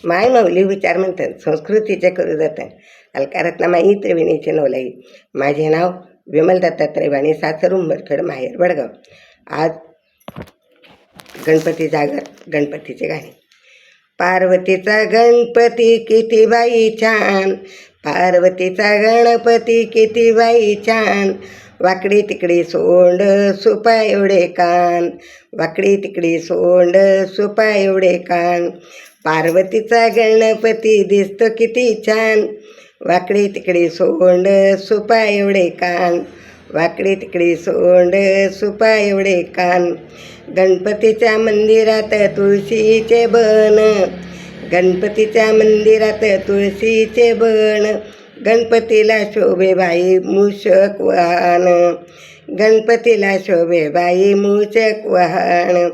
माय माऊली विचार म्हणतात संस्कृतीचे करू जातात अलकारत्ना माई त्रिवेणीचे नवलाई. माझे नाव विमल दत्तात्रय वाणी, सासर उंबरखेड, माहेर वडगाव. आज गणपती जागर, गणपतीचे गाणे. पार्वतीचा गणपती किती बाई छान, पार्वतीचा गणपती किती बाई छान. वाकडी तिकडी सोंड सुपा एवढे कान, वाकडी तिकडी सोंड सुपा एवढे कान. पार्वतीचा गणपती दिसतो किती छान, वाकडी तिकडी सोंड सुपा एवढे कान, वाकडी तिकडी सोंड सुपा एवढे कान. गणपतीच्या मंदिरात तुळशीचे बन, गणपतीच्या मंदिरात तुळशीचे बन. गणपतीला शोभे बाई मूषक वाहन, गणपतीला शोभे बाई मूषक वाहन.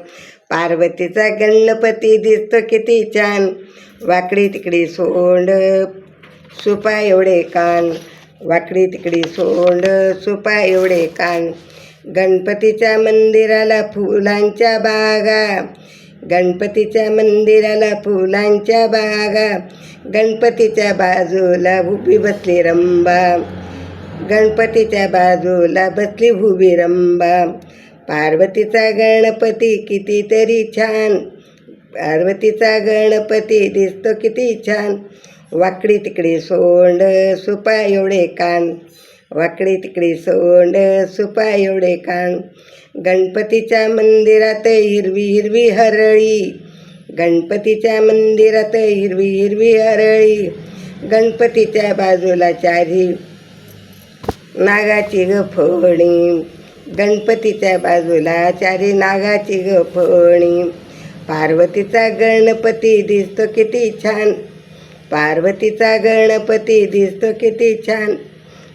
पार्वतीचा गणपती दिसतो किती छान, वाकडी तिकडी सोंड सुपा एवढे कान, वाकडी तिकडी सोंड सुपा एवढे कान. गणपतीच्या मंदिराला फुलांच्या बागा, गणपतीच्या मंदिराला फुलांच्या बागा. गणपतीच्या बाजूला उभी बसली रंबा, गणपतीच्या बाजूला बसली उभी रंबा. पार्वतीचा गणपती कितीतरी छान, पार्वतीचा गणपती दिसतो किती छान. वाकडी तिकडी सोंड सुपा एवढे कान, वाकडी तिकडी सोंड सुपा एवढे कान. गणपतीच्या मंदिरात हिरवी हिरवी हरळी, गणपतीच्या मंदिरात हिरवी हिरवी हरळी. गणपतीच्या बाजूला चारी नागाची गफणी, गणपतीच्या बाजूला चारी नागाची गफणी. पार्वतीचा गणपती दिसतो किती छान, पार्वतीचा गणपती दिसतो किती छान.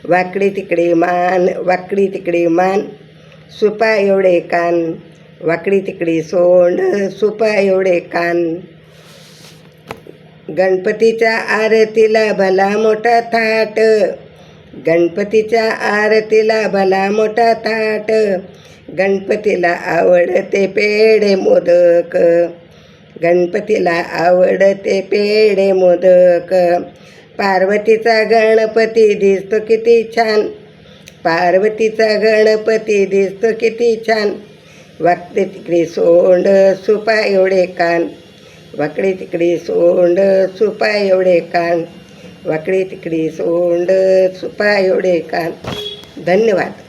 वाकडी तिकडी मान, वाकडी तिकडी मान सुपा एवढे कान, वाकडी तिकडी सोंड सुपा एवढे कान. गणपतीच्या आरतीला भला मोठा थाट, गणपतीच्या आरतीला भला मोठा थाट. गणपतीला आवडते पेढे मोदक, गणपतीला आवडते पेढे मोदक. पार्वतीचा गणपती दिसतो किती छान, पार्वतीचा गणपती दिसतो किती छान. वाकडी तिकडी सोंड सुपा एवढे कान, वाकडी तिकडी सोंड सुपा एवढे कान, वाकडी तिकडी सोंड सुपा एवढे कान. धन्यवाद.